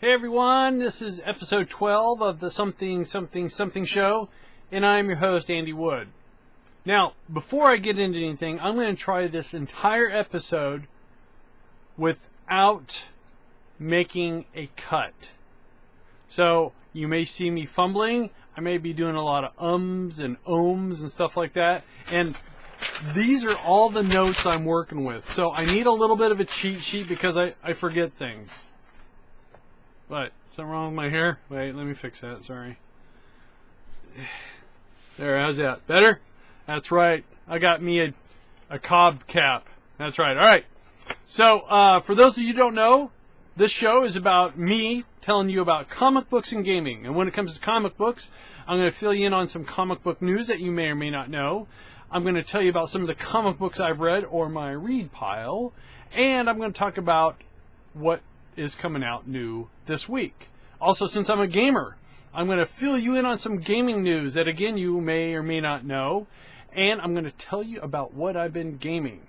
Hey everyone, this is episode 12 of the Something show, and I'm your host, Andy Wood. Now, before I get into anything, I'm going to try this entire episode without making a cut. So, you may see me fumbling, I may be doing a lot of ums and ohms and stuff like that, and these are all the notes I'm working with. So, I need a little bit of a cheat sheet because I forget things. What? Something wrong with my hair? Wait, let me fix that. Sorry. There, how's that? Better? That's right. I got me a cob cap. That's right. All right. So, for those of you who don't know, this show is about me telling you about comic books and gaming. And when it comes to comic books, I'm going to fill you in on some comic book news that you may or may not know. I'm going to tell you about some of the comic books I've read or my read pile. And I'm going to talk about what is coming out new this week. Also, since I'm a gamer, I'm going to fill you in on some gaming news that, again, you may or may not know, and I'm going to tell you about what I've been gaming.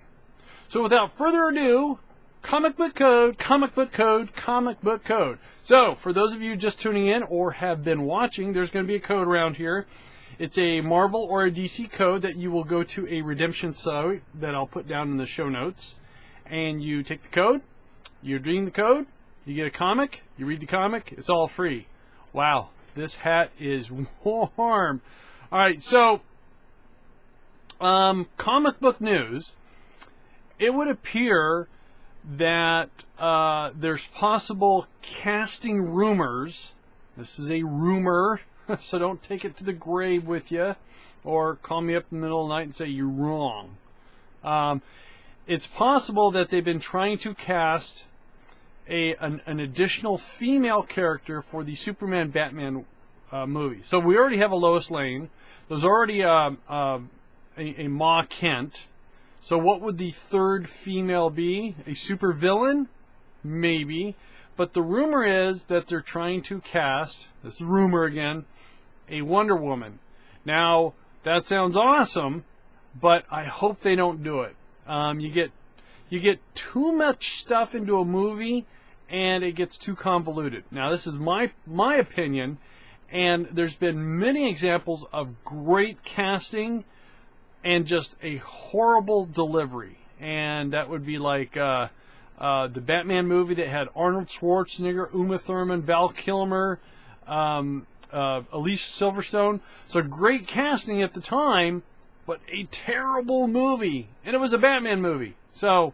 So without further ado, comic book code, comic book code, comic book code. So, for those of you just tuning in or have been watching, there's going to be a code around here. It's a Marvel or a DC code that you will go to a redemption site that I'll put down in the show notes, and you take the code, you're reading the code, you get a comic, you read the comic, it's all free. Wow, this hat is warm. Alright, so, comic book news. It would appear that there's possible casting rumors. This is a rumor, so don't take it to the grave with you, or call me up in the middle of the night and say you're wrong. It's possible that they've been trying to cast an additional female character for the Superman Batman movie. So we already have a Lois Lane. There's already a Ma Kent. So what would the third female be? A supervillain? Maybe. But the rumor is that they're trying to cast, this is rumor again, a Wonder Woman. Now, that sounds awesome, but I hope they don't do it. You get too much stuff into a movie, and it gets too convoluted. Now, this is my opinion, and there's been many examples of great casting and just a horrible delivery. And that would be like the Batman movie that had Arnold Schwarzenegger, Uma Thurman, Val Kilmer, Alicia Silverstone. So great casting at the time, but a terrible movie. And it was a Batman movie. So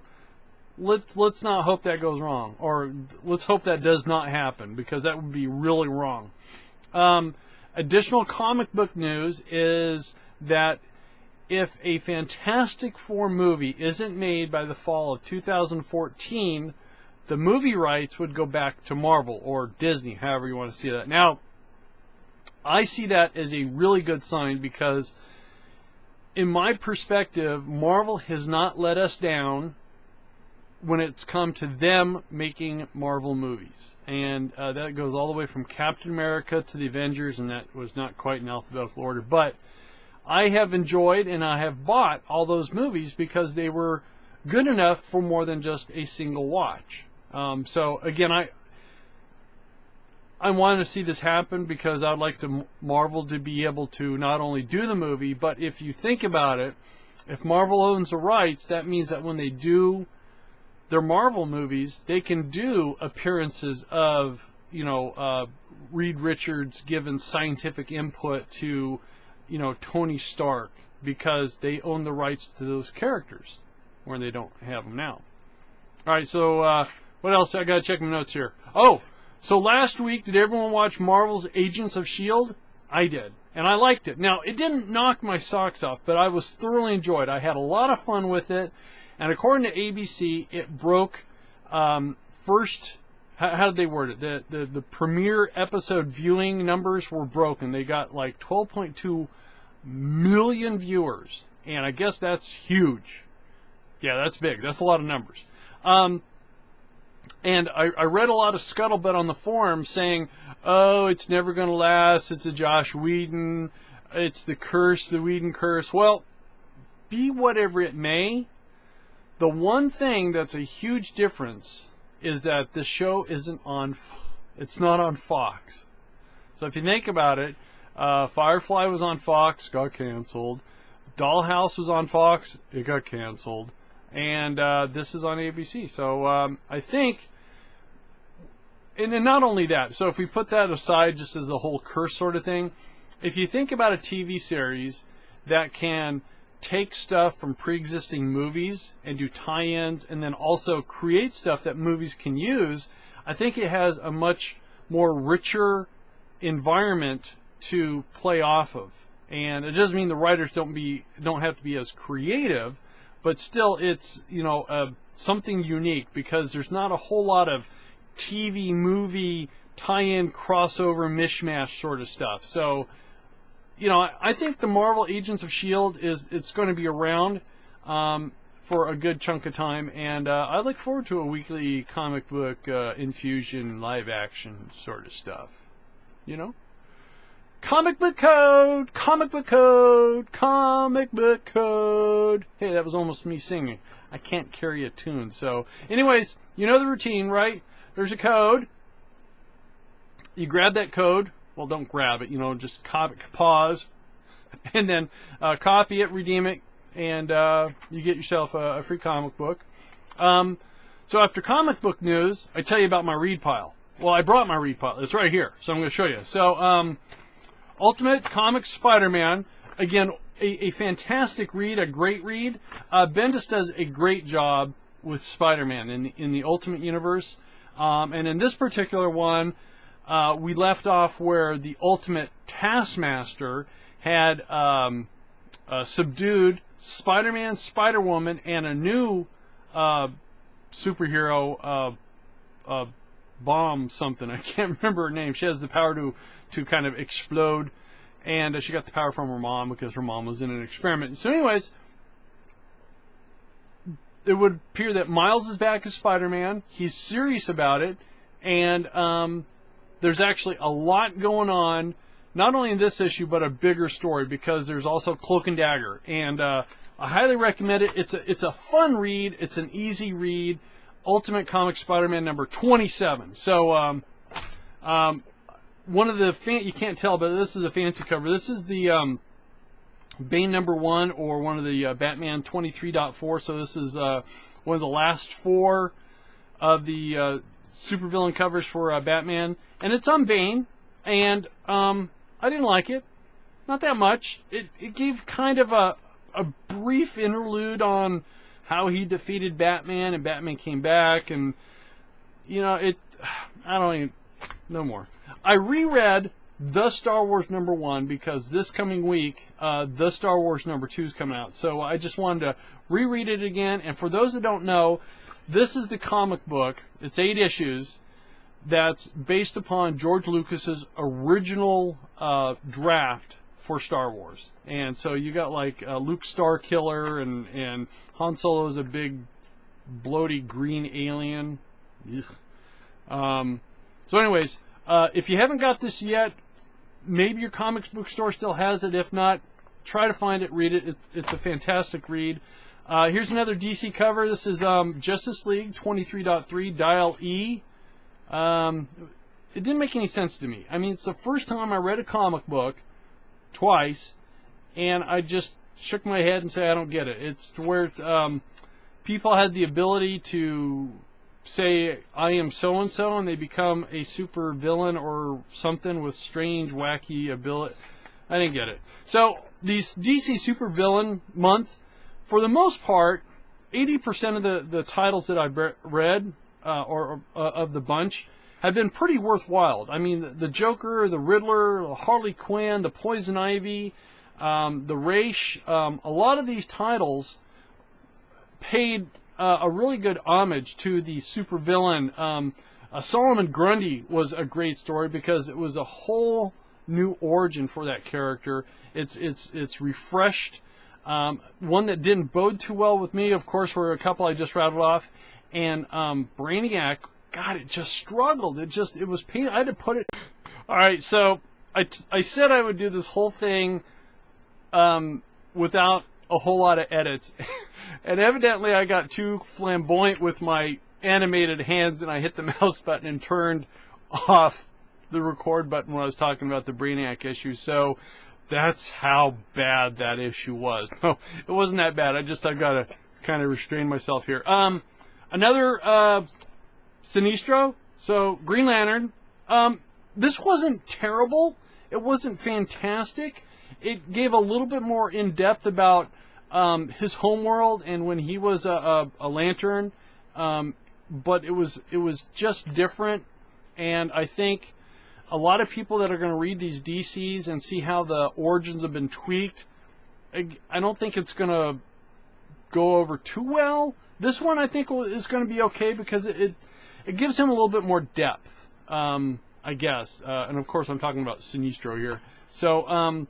let's not hope that goes wrong, or let's hope that does not happen, because that would be really wrong. Additional comic book news is that if a Fantastic Four movie isn't made by the fall of 2014, the movie rights would go back to Marvel or Disney, however you want to see that. Now, I see that as a really good sign, because in my perspective, Marvel has not let us down when it's come to them making Marvel movies. And that goes all the way from Captain America to the Avengers, and that was not quite in alphabetical order. But I have enjoyed and I have bought all those movies because they were good enough for more than just a single watch. So, again, I wanted to see this happen because I'd like Marvel to be able to not only do the movie, but if you think about it, if Marvel owns the rights, that means that when they do their Marvel movies, they can do appearances of, Reed Richards giving scientific input to, Tony Stark, because they own the rights to those characters, where they don't have them now. All right, so what else? I got to check my notes here. Oh, so last week, did everyone watch Marvel's Agents of Shield? I did, and I liked it. Now, it didn't knock my socks off, but I was thoroughly enjoyed. I had a lot of fun with it, and according to ABC, it broke first. How did they word it? The premiere episode viewing numbers were broken. They got like 12.2 million viewers, and I guess that's huge. Yeah, that's big. That's a lot of numbers. And I read a lot of scuttlebutt on the forum saying, oh, it's never going to last. It's a Josh Whedon. It's the curse, the Whedon curse. Well, be whatever it may, the one thing that's a huge difference is that the show isn't on It's not on Fox. So if you think about it, Firefly was on Fox, got canceled. Dollhouse was on Fox, it got canceled. And this is on ABC. So I think, and then not only that, so if we put that aside just as a whole curse sort of thing, if you think about a TV series that can take stuff from pre-existing movies and do tie-ins and then also create stuff that movies can use, I think it has a much more richer environment to play off of. And it doesn't mean the writers don't have to be as creative, but still it's, you know, something unique, because there's not a whole lot of TV movie tie-in crossover mishmash sort of stuff. So, you know, I think the Marvel Agents of Shield it's going to be around for a good chunk of time, and I look forward to a weekly comic book infusion, live action sort of stuff. You know, comic book code, comic book code, comic book code. Hey, that was almost me singing. I can't carry a tune. So, anyways, you know the routine, right? There's a code. You grab that code. Well, don't grab it, you know, just pause, and then copy it, redeem it, and you get yourself a free comic book. So after comic book news, I tell you about my read pile. Well, I brought my read pile. It's right here, so I'm going to show you. So Ultimate Comics Spiderman, again, a fantastic read, a great read. Bendis does a great job with Spider-Man in the Ultimate Universe, and in this particular one, we left off where the Ultimate Taskmaster had subdued Spider-Man, Spider-Woman, and a new superhero, Bomb something. I can't remember her name. She has the power to kind of explode, and she got the power from her mom because her mom was in an experiment. So anyways, it would appear that Miles is back as Spider-Man. He's serious about it, and there's actually a lot going on, not only in this issue, but a bigger story, because there's also Cloak and Dagger. And I highly recommend it. It's a fun read. It's an easy read. Ultimate Comics Spider-Man number 27. So one of the, you can't tell, but this is the fancy cover. This is the Bane number 1, or one of the Batman 23.4. So this is one of the last 4 of the supervillain covers for Batman, and it's on Bane, and I didn't like it, not that much. It gave kind of a brief interlude on how he defeated Batman, and Batman came back, and you know, I don't even, no more. I reread the Star Wars number 1 because this coming week, the Star Wars number 2 is coming out, so I just wanted to reread it again. And for those that don't know, this is the comic book. It's 8 issues. That's based upon George Lucas's original draft for Star Wars. And so you got like Luke Starkiller, and Han Solo's a big, bloaty green alien. So anyways, if you haven't got this yet, maybe your comics book store still has it. If not, try to find it, read it. It's a fantastic read. Here's another DC cover. This is Justice League 23.3, Dial E. It didn't make any sense to me. I mean, it's the first time I read a comic book twice, and I just shook my head and said, I don't get it. It's to where people had the ability to say, I am so-and-so, and they become a super villain or something with strange, wacky ability. I didn't get it. So, these DC Super Villain Month, for the most part, 80% of the titles that I've read, or of the bunch, have been pretty worthwhile. I mean, the Joker, the Riddler, the Harley Quinn, the Poison Ivy, the Raish, a lot of these titles paid a really good homage to the supervillain. Solomon Grundy was a great story because it was a whole new origin for that character. It's refreshed. One that didn't bode too well with me, of course, were a couple I just rattled off. And Brainiac, God, it just struggled. It was pain. I had to put it. All right, so I said I would do this whole thing without a whole lot of edits. And evidently I got too flamboyant with my animated hands, and I hit the mouse button and turned off the record button when I was talking about the Brainiac issue. So that's how bad that issue was. No, it wasn't that bad. I've got to kind of restrain myself here. Another Sinestro. So Green Lantern. This wasn't terrible. It wasn't fantastic. It gave a little bit more in depth about his homeworld and when he was a Lantern. But it was just different. And I think a lot of people that are going to read these DCs and see how the origins have been tweaked, I don't think it's going to go over too well. This one I think is going to be okay because it gives him a little bit more depth, I guess. And of course I'm talking about Sinestro here. So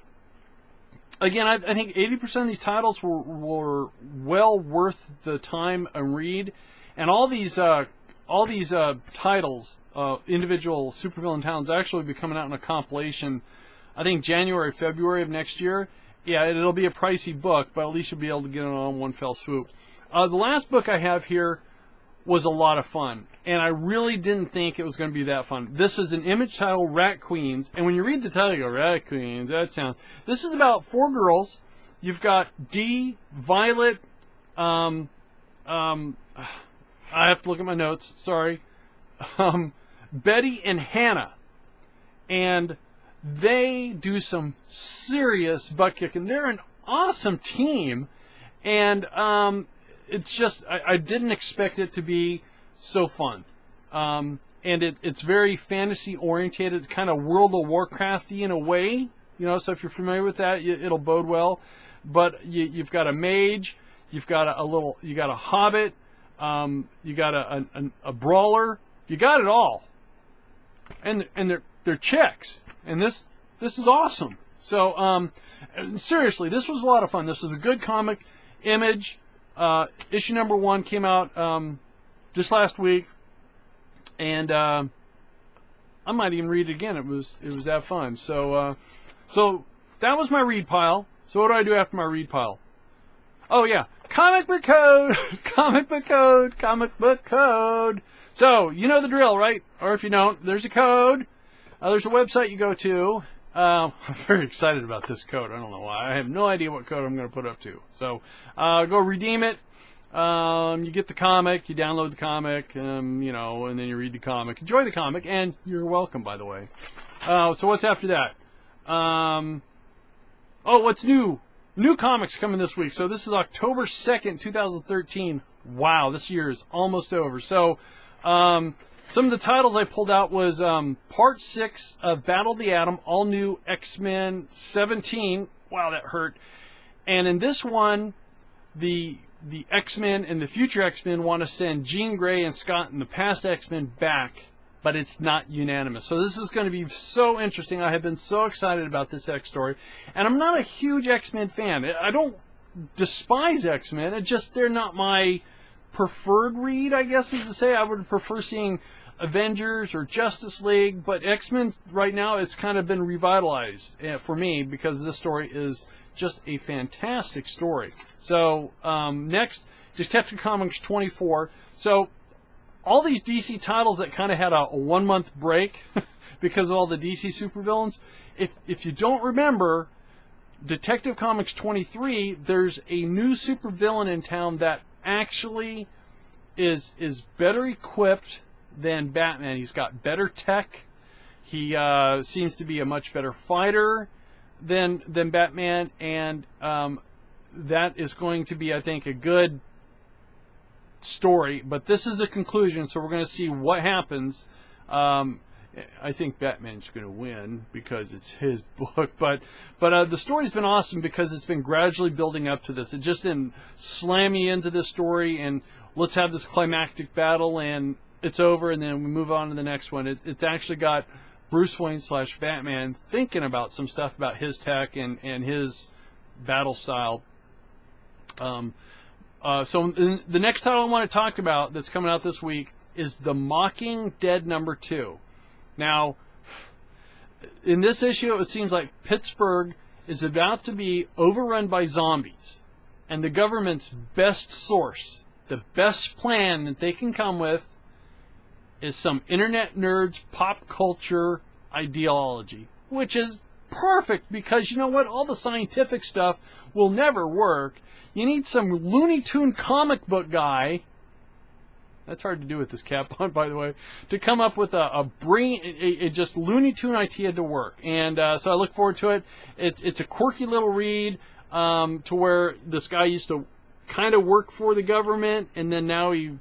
again, I think 80% of these titles were well worth the time and read, and all these titles, individual supervillain titles, actually will be coming out in a compilation. I think January, February of next year. Yeah, it'll be a pricey book, but at least you'll be able to get it on one fell swoop. The last book I have here was a lot of fun, and I really didn't think it was going to be that fun. This is an Image title, Rat Queens, and when you read the title, you go, Rat Queens, that sounds... This is about 4 girls. You've got Dee, Violet, I have to look at my notes, sorry, Betty and Hannah, and they do some serious butt kicking. They're an awesome team, and it's just, I didn't expect it to be so fun. And it's very fantasy oriented, kind of World of Warcrafty in a way, so if you're familiar with that, it'll bode well. But you've got a mage, you've got you got a hobbit, you got a brawler, you got it all. And they're chicks. And this is awesome. So seriously, this was a lot of fun. This was a good comic. Image issue number 1 came out just last week, and I might even read it again. It was that fun. So that was my read pile. So what do I do after my read pile? Oh yeah, comic book code, comic book code, comic book code. So you know the drill, right? Or if you don't, there's a code. There's a website you go to. I'm very excited about this code. I don't know why. I have no idea what code I'm going to put up to. So go redeem it. You get the comic. You download the comic. And then you read the comic. Enjoy the comic, and you're welcome, by the way. So what's after that? What's new? New comics coming this week. So this is October 2nd, 2013. Wow, this year is almost over. So some of the titles I pulled out was Part 6 of Battle of the Atom, all new X-Men 17. Wow, that hurt. And in this one, the X-Men and the future X-Men want to send Jean Grey and Scott and the past X-Men back, but it's not unanimous. So this is going to be so interesting. I have been so excited about this X story. And I'm not a huge X-Men fan. I don't despise X-Men. They're not my preferred read, I guess is to say. I would prefer seeing Avengers or Justice League, but X-Men right now, it's kind of been revitalized for me because this story is just a fantastic story. So next, Detective Comics 24. So all these DC titles that kind of had a 1-month break because of all the DC supervillains, if you don't remember, Detective Comics 23, there's a new supervillain in town that actually is better equipped than Batman. He's got better tech. He seems to be a much better fighter than Batman, and that is going to be, I think, a good story. But this is the conclusion, so we're going to see what happens. I think Batman's going to win because it's his book, but the story's been awesome because it's been gradually building up to this. It just didn't slam you into this story and let's have this climactic battle and it's over and then we move on to the next one. It's actually got Bruce Wayne / Batman thinking about some stuff about his tech and his battle style. So the next title I want to talk about that's coming out this week is The Mocking Dead #2. Now, in this issue, it seems like Pittsburgh is about to be overrun by zombies. And the government's best source, the best plan that they can come with, is some internet nerds pop culture ideology, which is perfect because you know what? All the scientific stuff will never work. You need some Looney Tune comic book guy. That's hard to do with this cap on, by the way, to come up with a just Looney Tune idea to work. And so I look forward to it. It's a quirky little read to where this guy used to kind of work for the government, and then now he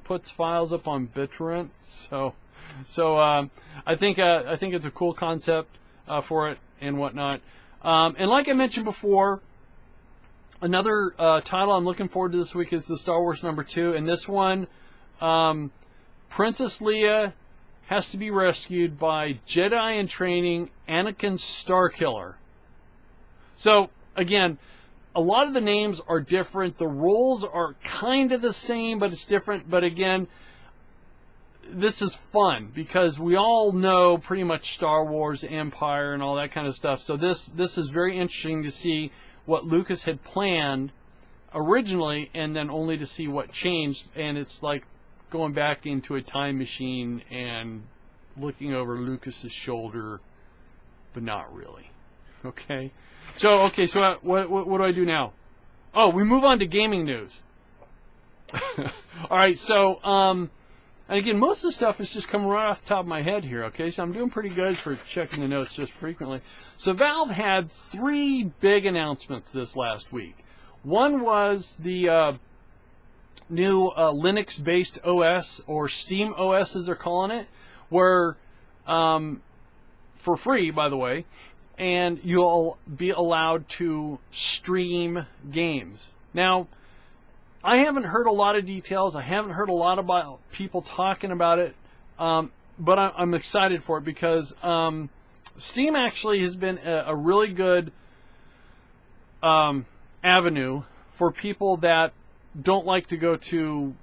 puts files up on BitTorrent. So I think it's a cool concept for it and whatnot. And like I mentioned before, another title I'm looking forward to this week is the Star Wars #2, and this one, Princess Leia has to be rescued by Jedi in training Anakin Starkiller. So again, a lot of the names are different. The roles are kind of the same, but it's different. But again, this is fun because we all know pretty much Star Wars, Empire, and all that kind of stuff. So this is very interesting to see what Lucas had planned originally, and then only to see what changed. And it's like going back into a time machine and looking over Lucas's shoulder, but not really. Okay. So what do I do now? Oh, we move on to gaming news. All right. So and again, most of the stuff is just coming right off the top of my head here, okay? So I'm doing pretty good for checking the notes just frequently. So Valve had 3 big announcements this last week. One was the new Linux-based OS, or Steam OS as they're calling it, where, for free, by the way, and you'll be allowed to stream games. Now, I haven't heard a lot of details. I haven't heard a lot about people talking about it, but I'm excited for it because Steam actually has been a really good avenue for people that don't like to go to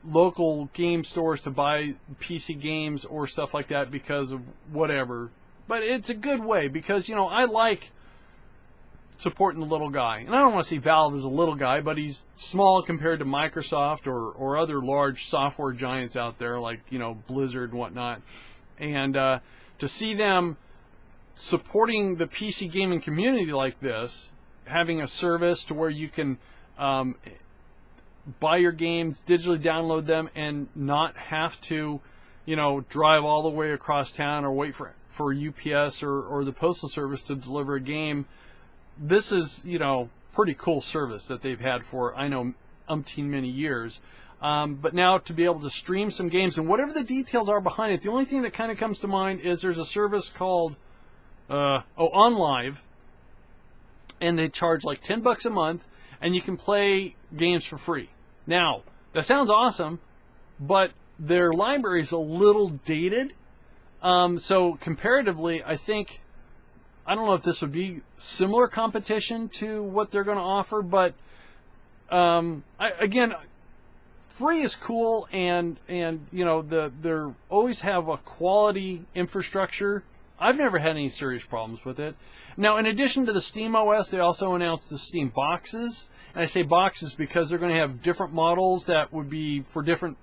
local game stores to buy PC games or stuff like that because of whatever. But it's a good way because, you know, I like supporting the little guy. And I don't want to see Valve as a little guy, but he's small compared to Microsoft or other large software giants out there like, you know, Blizzard and whatnot. And to see them supporting the PC gaming community like this, having a service to where you can buy your games, digitally download them, and not have to, you know, drive all the way across town or wait for UPS or the Postal Service to deliver a game. This is, you know, pretty cool service that they've had for, I know, umpteen many years. But now to be able to stream some games, and whatever the details are behind it, the only thing that kind of comes to mind is there's a service called OnLive, and they charge like $10 a month, and you can play games for free. Now, that sounds awesome, but their library is a little dated. So comparatively, I think, I don't know if this would be similar competition to what they're going to offer, but again, free is cool, and you know, they always have a quality infrastructure. I've never had any serious problems with it. Now, in addition to the Steam OS, they also announced the Steam boxes, and I say boxes because they're going to have different models that would be for different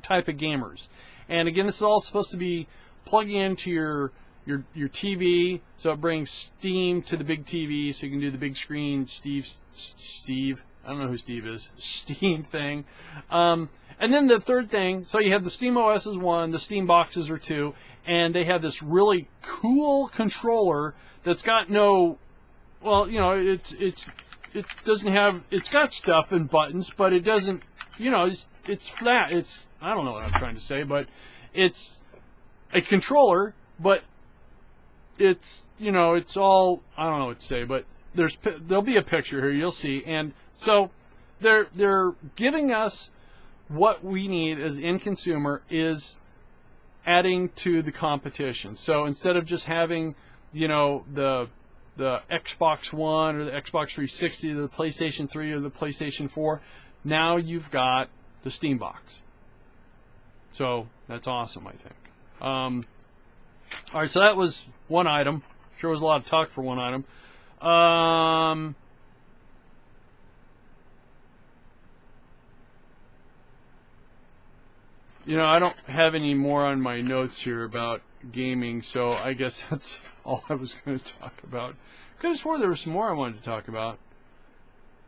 type of gamers. And again, this is all supposed to be plugging into your TV, so it brings Steam to the big TV, so you can do the big screen Steve. I don't know who Steve is. Steam thing. And then the third thing, so you have the Steam OS is 1, the Steam boxes are 2, and they have this really cool controller that's got no, well, you know, it doesn't have, it's got stuff and buttons, but it doesn't, you know, it's flat. It's, I don't know what I'm trying to say, but it's a controller, but it's, you know, it's all, I don't know what to say, but there'll be a picture here, you'll see. And so they're giving us what we need as end consumer is adding to the competition. So instead of just having, you know, the Xbox One or the Xbox 360 or the PlayStation 3 or the PlayStation 4, now you've got the Steam box. So that's awesome, I think. All right, so that was one item. Sure was a lot of talk for one item. You know, I don't have any more on my notes here about gaming, so I guess that's all I was going to talk about. Could have swore there was some more I wanted to talk about.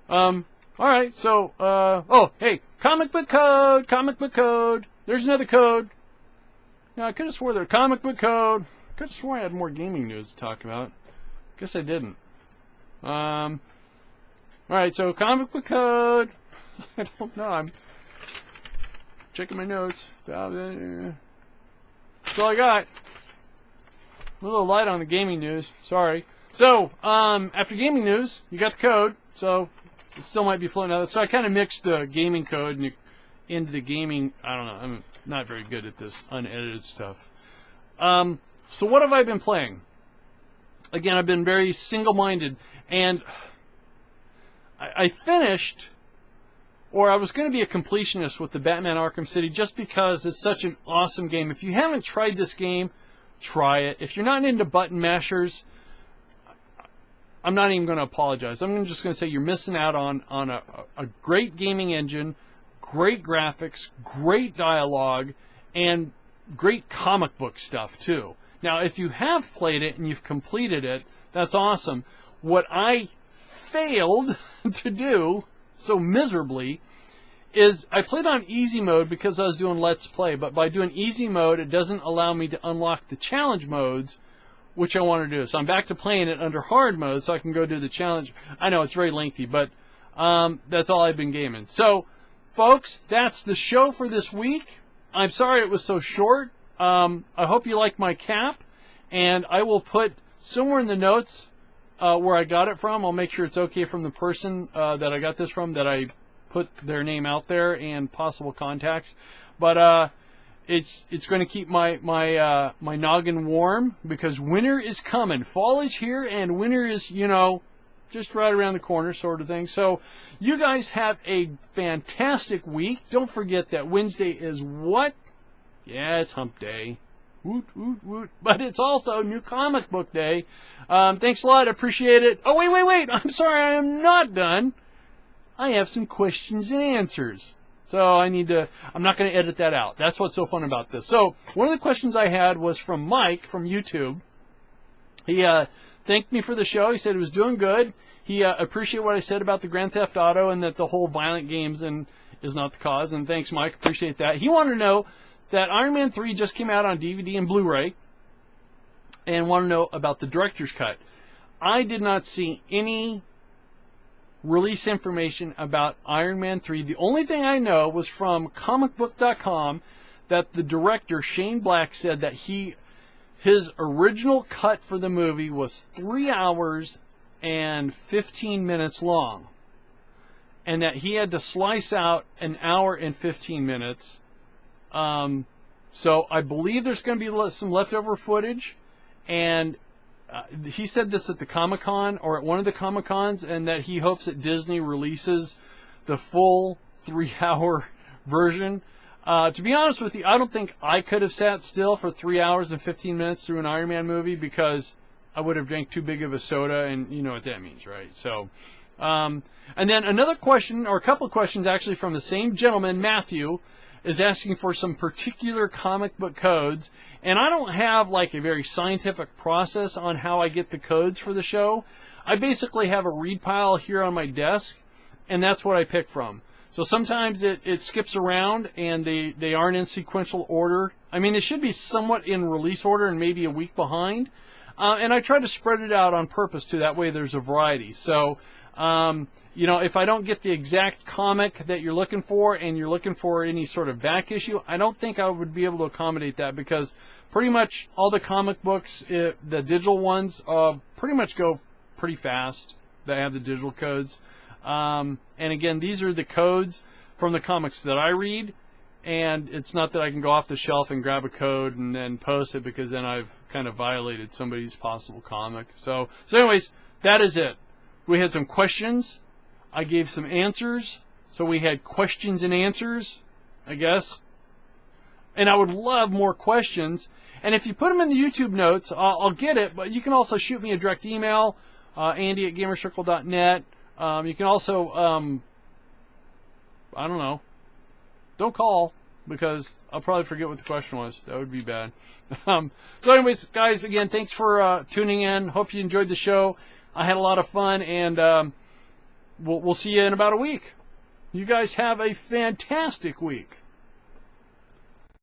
Alright, so, oh, hey, comic book code, there's another code. No, I could have swore there, comic book code. Could have sworn I had more gaming news to talk about. Guess I didn't. Alright, so comic book code. I don't know, I'm checking my notes. That's all I got. A little light on the gaming news, sorry. So, after gaming news, you got the code, so it still might be floating out. So I kind of mixed the gaming code into the gaming. I don't know. I'm not very good at this unedited stuff. So what have I been playing? Again, I've been very single-minded, and I finished, or I was going to be a completionist with the Batman Arkham City just because it's such an awesome game. If you haven't tried this game, try it. If you're not into button mashers, I'm not even going to apologize. I'm just going to say you're missing out on a great gaming engine, great graphics, great dialogue, and great comic book stuff, too. Now, if you have played it and you've completed it, that's awesome. What I failed to do so miserably is I played on easy mode because I was doing Let's Play, but by doing easy mode, it doesn't allow me to unlock the challenge modes, which I want to do. So I'm back to playing it under hard mode so I can go do the challenge. I know it's very lengthy, but that's all I've been gaming. So, folks, that's the show for this week. I'm sorry it was so short. I hope you like my cap, and I will put somewhere in the notes where I got it from. I'll make sure it's okay from the person that I got this from, that I put their name out there and possible contacts. But it's going to keep my noggin warm because winter is coming. Fall is here, and winter is, you know, just right around the corner, sort of thing. So you guys have a fantastic week. Don't forget that Wednesday is what? Yeah, it's hump day. Woot, woot, woot. But it's also New Comic Book Day. Thanks a lot. I appreciate it. Oh, wait. I'm sorry. I am not done. I have some questions and answers. So I'm not going to edit that out. That's what's so fun about this. So one of the questions I had was from Mike from YouTube. He thanked me for the show. He said it was doing good. He appreciated what I said about the Grand Theft Auto and that the whole violent games is not the cause. And thanks, Mike. Appreciate that. He wanted to know that Iron Man 3 just came out on DVD and Blu-ray and wanted to know about the director's cut. I did not see any release information about Iron Man 3. The only thing I know was from comicbook.com that the director, Shane Black, said that his original cut for the movie was 3 hours and 15 minutes long, and that he had to slice out an hour and 15 minutes. So I believe there's going to be some leftover footage, and he said this at the Comic-Con, or at one of the Comic-Cons, and that he hopes that Disney releases the full 3-hour version. To be honest with you, I don't think I could have sat still for 3 hours and 15 minutes through an Iron Man movie because I would have drank too big of a soda, and you know what that means, right? So, and then another question, or a couple of questions actually from the same gentleman, Matthew, is asking for some particular comic book codes, and I don't have like a very scientific process on how I get the codes for the show. I basically have a read pile here on my desk, and that's what I pick from. So sometimes it skips around, and they aren't in sequential order. I mean, it should be somewhat in release order and maybe a week behind. And I try to spread it out on purpose too. That way there's a variety. So, you know, if I don't get the exact comic that you're looking for and you're looking for any sort of back issue, I don't think I would be able to accommodate that because pretty much all the comic books, the digital ones, pretty much go pretty fast that have the digital codes. And again, these are the codes from the comics that I read. And it's not that I can go off the shelf and grab a code and then post it because then I've kind of violated somebody's possible comic. So anyways, that is it. We had some questions. I gave some answers. So we had questions and answers, I guess. And I would love more questions. And if you put them in the YouTube notes, I'll get it. But you can also shoot me a direct email, andy@gamercircle.net. You can also, I don't know. Don't call. because I'll probably forget what the question was. That would be bad. So anyways, guys, again, thanks for tuning in. Hope you enjoyed the show. I had a lot of fun, and we'll see you in about a week. You guys have a fantastic week.